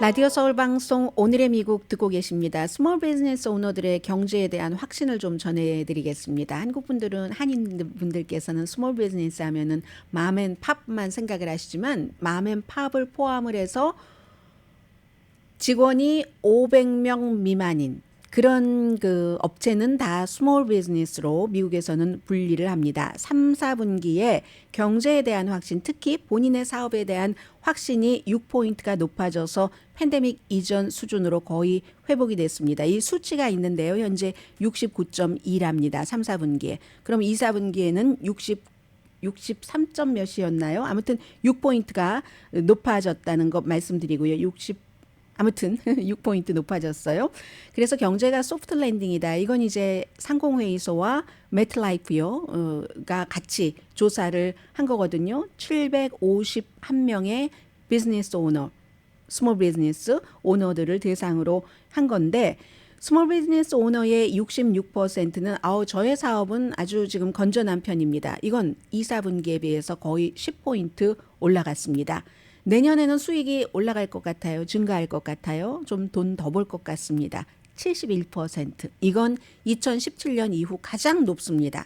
Speaker 2: 라디오 서울 방송 오늘의 미국 듣고 계십니다. 스몰 비즈니스 오너들의 경제에 대한 확신을 좀 전해드리겠습니다. 한국 분들은 한인 분들께서는 스몰 비즈니스 하면은 맘앤팝만 생각을 하시지만 맘앤팝을 포함을 해서 직원이 500명 미만인 그런 그 업체는 다 스몰 비즈니스로 미국에서는 분리를 합니다. 3, 4분기에 경제에 대한 확신, 특히 본인의 사업에 대한 확신이 6포인트가 높아져서 팬데믹 이전 수준으로 거의 회복이 됐습니다. 이 수치가 있는데요. 현재 69.2랍니다. 3, 4분기에. 그럼 2, 4분기에는 63점 몇이었나요? 아무튼 6포인트가 높아졌다는 것 말씀드리고요. 아무튼 6포인트 높아졌어요. 그래서 경제가 소프트 랜딩이다. 이건 이제 상공회의소와 매트라이프가 같이 조사를 한 거거든요. 751명의 비즈니스 오너, 스몰 비즈니스 오너들을 대상으로 한 건데 스몰 비즈니스 오너의 66%는 저의 사업은 아주 지금 건전한 편입니다. 이건 2, 4분기에 비해서 거의 10포인트 올라갔습니다. 내년에는 수익이 올라갈 것 같아요. 증가할 것 같아요. 좀 돈 더 벌 것 같습니다. 71%. 이건 2017년 이후 가장 높습니다.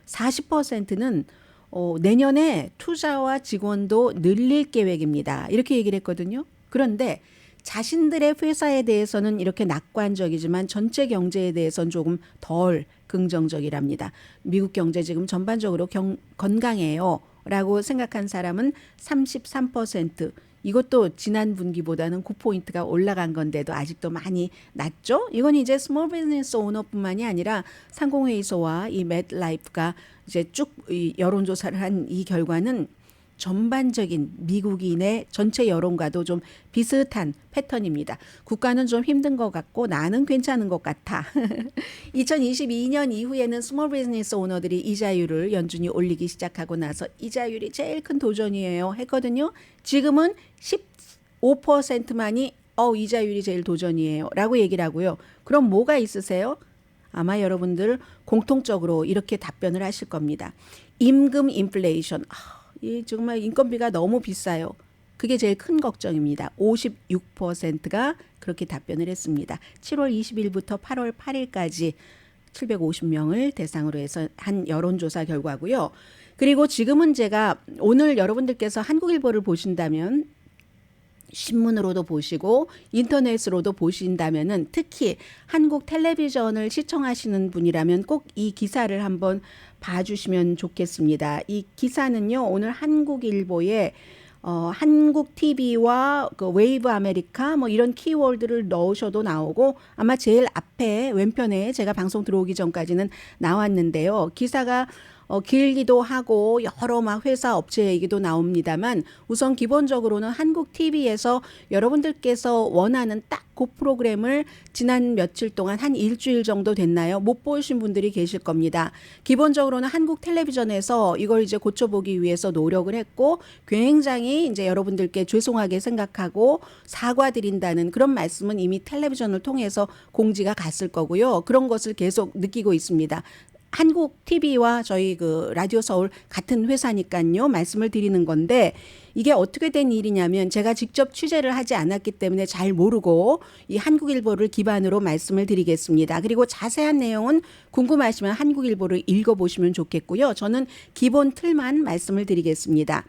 Speaker 2: 40%는 내년에 투자와 직원도 늘릴 계획입니다. 이렇게 얘기를 했거든요. 그런데 자신들의 회사에 대해서는 이렇게 낙관적이지만 전체 경제에 대해서는 조금 덜 긍정적이랍니다. 미국 경제 지금 전반적으로 건강해요. 라고 생각한 사람은 33%. 이것도 지난 분기보다는 9포인트가 올라간 건데도 아직도 많이 낮죠? 이건 이제 스몰 비즈니스 오너뿐만이 아니라 상공회의소와 이 맷라이프가 이제 쭉 여론조사를 한 이 결과는 전반적인 미국인의 전체 여론과도 좀 비슷한 패턴입니다. 국가는 좀 힘든 것 같고 나는 괜찮은 것 같아. 2022년 이후에는 스몰 비즈니스 오너들이 이자율을 연준이 올리기 시작하고 나서 이자율이 제일 큰 도전이에요 했거든요. 지금은 15%만이 이자율이 제일 도전이에요 라고 얘기를 하고요. 그럼 뭐가 있으세요? 아마 여러분들 공통적으로 이렇게 답변을 하실 겁니다. 임금 인플레이션. 정말 인건비가 너무 비싸요. 그게 제일 큰 걱정입니다. 56%가 그렇게 답변을 했습니다. 7월 20일부터 8월 8일까지 750명을 대상으로 해서 한 여론조사 결과고요. 그리고 지금은 제가 오늘 여러분들께서 한국일보를 보신다면 신문으로도 보시고 인터넷으로도 보신다면은 특히 한국 텔레비전을 시청하시는 분이라면 꼭 이 기사를 한번 봐주시면 좋겠습니다. 이 기사는요 오늘 한국일보에 한국 TV와 그 웨이브 아메리카 뭐 이런 키워드를 넣으셔도 나오고 아마 제일 앞에 왼편에 제가 방송 들어오기 전까지는 나왔는데요. 기사가 길기도 하고 여러 막 회사 업체 얘기도 나옵니다만 우선 기본적으로는 한국 TV에서 여러분들께서 원하는 딱 그 프로그램을 지난 며칠 동안 한 일주일 정도 됐나요? 못 보신 분들이 계실 겁니다. 기본적으로는 한국 텔레비전에서 이걸 이제 고쳐보기 위해서 노력을 했고 굉장히 이제 여러분들께 죄송하게 생각하고 사과드린다는 그런 말씀은 이미 텔레비전을 통해서 공지가 갔을 거고요. 그런 것을 계속 느끼고 있습니다. 한국 TV와 저희 그 라디오 서울 같은 회사니까요. 말씀을 드리는 건데 이게 어떻게 된 일이냐면 제가 직접 취재를 하지 않았기 때문에 잘 모르고 이 한국일보를 기반으로 말씀을 드리겠습니다. 그리고 자세한 내용은 궁금하시면 한국일보를 읽어보시면 좋겠고요. 저는 기본 틀만 말씀을 드리겠습니다.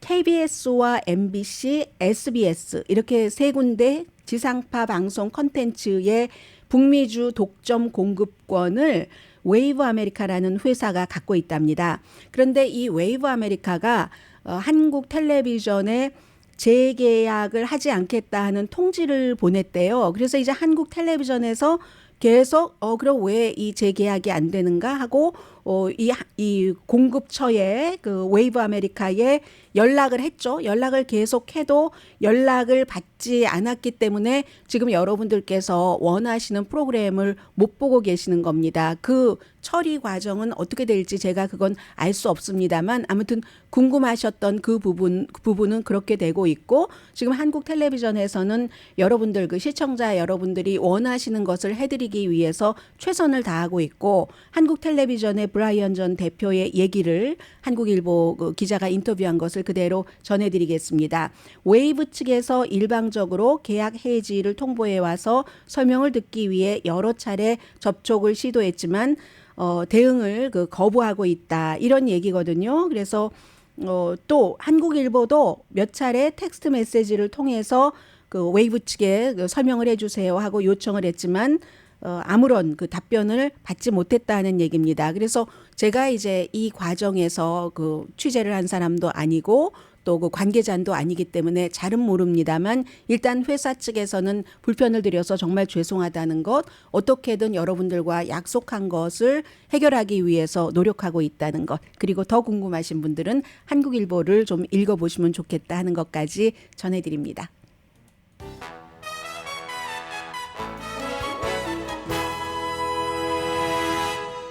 Speaker 2: KBS와 MBC, SBS 이렇게 세 군데 지상파 방송 콘텐츠의 북미주 독점 공급권을 웨이브 아메리카라는 회사가 갖고 있답니다. 그런데 이 웨이브 아메리카가 한국 텔레비전에 재계약을 하지 않겠다 하는 통지를 보냈대요. 그래서 이제 한국 텔레비전에서 계속 그럼 왜 이 재계약이 안 되는가 하고 이 공급처에 그 웨이브 아메리카에 연락을 했죠. 연락을 계속해도 연락을 받지 않았기 때문에 지금 여러분들께서 원하시는 프로그램을 못 보고 계시는 겁니다. 그 처리 과정은 어떻게 될지 제가 그건 알 수 없습니다만 아무튼 궁금하셨던 그 부분은 그렇게 되고 있고 지금 한국 텔레비전에서는 여러분들 그 시청자 여러분들이 원하시는 것을 해드리기 위해서 최선을 다하고 있고 한국 텔레비전의 브라이언 전 대표의 얘기를 한국일보 그 기자가 인터뷰한 것을 그대로 전해드리겠습니다. 웨이브 측에서 일방적으로 계약 해지를 통보해 와서 설명을 듣기 위해 여러 차례 접촉을 시도했지만 대응을 거부하고 있다 이런 얘기거든요. 그래서 또 한국일보도 몇 차례 텍스트 메시지를 통해서 그 웨이브 측에 설명을 해주세요 하고 요청을 했지만 아무런 그 답변을 받지 못했다는 얘기입니다. 그래서 제가 이제 이 과정에서 그 취재를 한 사람도 아니고 또 그 관계자도 아니기 때문에 잘은 모릅니다만 일단 회사 측에서는 불편을 드려서 정말 죄송하다는 것, 어떻게든 여러분들과 약속한 것을 해결하기 위해서 노력하고 있다는 것, 그리고 더 궁금하신 분들은 한국일보를 좀 읽어보시면 좋겠다 하는 것까지 전해드립니다.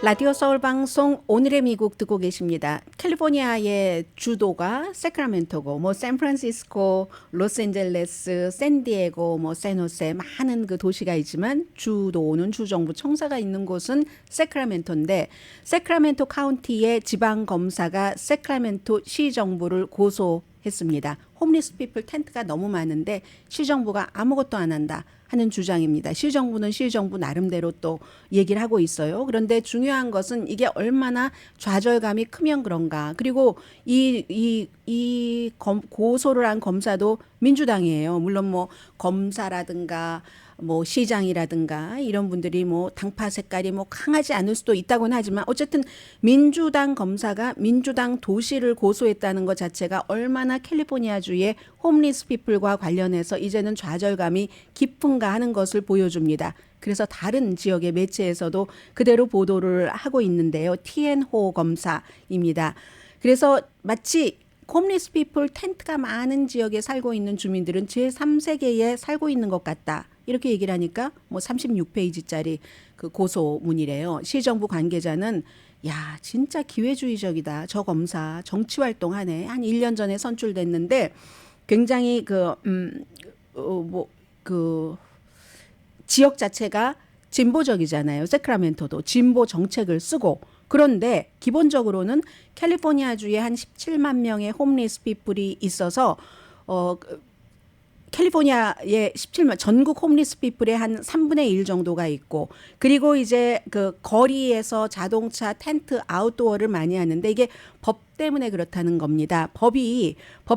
Speaker 2: 라디오 서울 방송 오늘의 미국 듣고 계십니다. 캘리포니아의 주도가 세크라멘토고 뭐 샌프란시스코, 로스앤젤레스, 샌디에고, 뭐 샌호세 많은 그 도시가 있지만 주도는 주정부 청사가 있는 곳은 세크라멘토인데 세크라멘토 카운티의 지방 검사가 세크라멘토 시정부를 고소했습니다. 홈리스 피플 텐트가 너무 많은데 시정부가 아무것도 안 한다 하는 주장입니다. 시정부는 시정부 나름대로 또 얘기를 하고 있어요. 그런데 중요한 것은 이게 얼마나 좌절감이 크면 그런가. 그리고 고소를 한 검사도 민주당이에요. 물론 뭐 검사라든가 뭐 시장이라든가 이런 분들이 뭐 당파 색깔이 뭐 강하지 않을 수도 있다고는 하지만 어쨌든 민주당 검사가 민주당 도시를 고소했다는 것 자체가 얼마나 캘리포니아주의 홈리스 피플과 관련해서 이제는 좌절감이 깊은가 하는 것을 보여줍니다. 그래서 다른 지역의 매체에서도 그대로 보도를 하고 있는데요. TN호 검사입니다. 그래서 마치 홈리스 피플 텐트가 많은 지역에 살고 있는 주민들은 제3세계에 살고 있는 것 같다. 이렇게 얘기를 하니까 뭐 36페이지짜리 그 고소문이래요. 시정부 관계자는 야 진짜 기회주의적이다. 저 검사 정치활동하네. 한 1년 전에 선출됐는데 굉장히 지역 자체가 진보적이잖아요. 세크라멘토도 진보 정책을 쓰고 그런데 기본적으로는 캘리포니아주에 한 17만 명의 홈리스 피플이 있어서 캘리포니아의 17만 전국 홈리스 피플의 한 3분의 1 정도가 있고 그리고 이제 그 거리에서 자동차 텐트 아웃도어를 많이 하는데 이게 때문에 그렇다는 겁니다. 법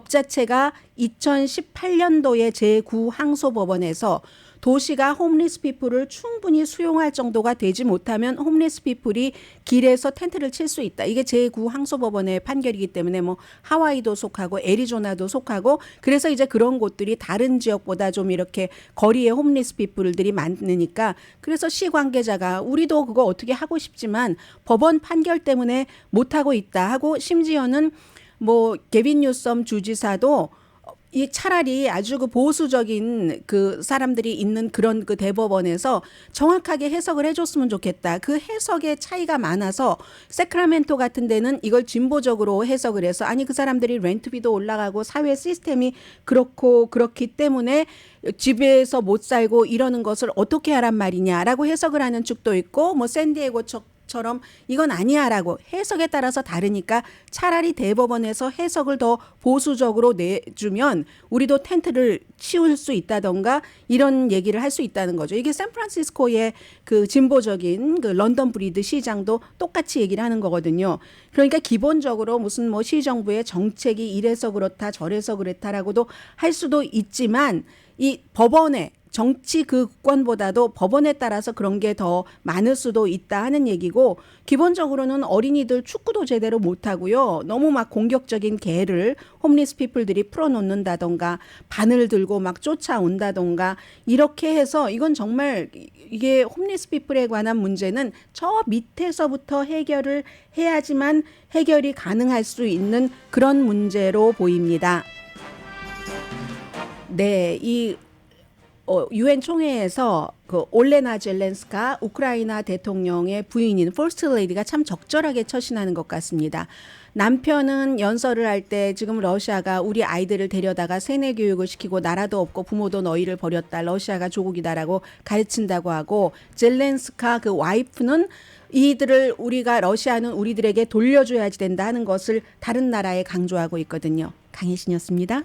Speaker 2: 자체가 2018년도에 제9항소법원에서 도시가 홈리스 피플을 충분히 수용할 정도가 되지 못하면 홈리스 피플이 길에서 텐트를 칠 수 있다. 이게 제9항소법원의 판결이기 때문에 뭐 하와이도 속하고 애리조나도 속하고 그래서 이제 그런 곳들이 다른 지역보다 좀 이렇게 거리에 홈리스 피플들이 많으니까 그래서 시 관계자가 우리도 그거 어떻게 하고 싶지만 법원 판결 때문에 못하고 있다 하고 심지어는 뭐 게빈 뉴섬 주지사도 이 차라리 아주 그 보수적인 그 사람들이 있는 그런 그 대법원에서 정확하게 해석을 해줬으면 좋겠다. 그 해석의 차이가 많아서 세크라멘토 같은 데는 이걸 진보적으로 해석을 해서 아니 그 사람들이 렌트비도 올라가고 사회 시스템이 그렇기 때문에 집에서 못 살고 이러는 것을 어떻게 하란 말이냐라고 해석을 하는 측도 있고 뭐 샌디에고 처럼 이건 아니야라고 해석에 따라서 다르니까 차라리 대법원에서 해석을 더 보수적으로 내주면 우리도 텐트를 치울 수 있다던가 이런 얘기를 할 수 있다는 거죠. 이게 샌프란시스코의 그 진보적인 그 런던 브리드 시장도 똑같이 얘기를 하는 거거든요. 그러니까 기본적으로 무슨 뭐 시정부의 정책이 이래서 그렇다 저래서 그렇다라고도 할 수도 있지만 이 법원의 정치 그권보다도 법원에 따라서 그런 게 더 많을 수도 있다 하는 얘기고 기본적으로는 어린이들 축구도 제대로 못하고요. 너무 막 공격적인 개를 홈리스 피플들이 풀어놓는다던가 바늘 들고 막 쫓아온다던가 이렇게 해서 이건 정말 이게 홈리스 피플에 관한 문제는 저 밑에서부터 해결을 해야지만 해결이 가능할 수 있는 그런 문제로 보입니다. 네, 이 유엔 총회에서 그 올레나 젤렌스카 우크라이나 대통령의 부인인 퍼스트 레이디가 참 적절하게 처신하는 것 같습니다. 남편은 연설을 할 때 지금 러시아가 우리 아이들을 데려다가 세뇌 교육을 시키고 나라도 없고 부모도 너희를 버렸다. 러시아가 조국이다라고 가르친다고 하고 젤렌스카 그 와이프는 이들을 우리가 러시아는 우리들에게 돌려줘야지 된다 하는 것을 다른 나라에 강조하고 있거든요. 강혜신이었습니다.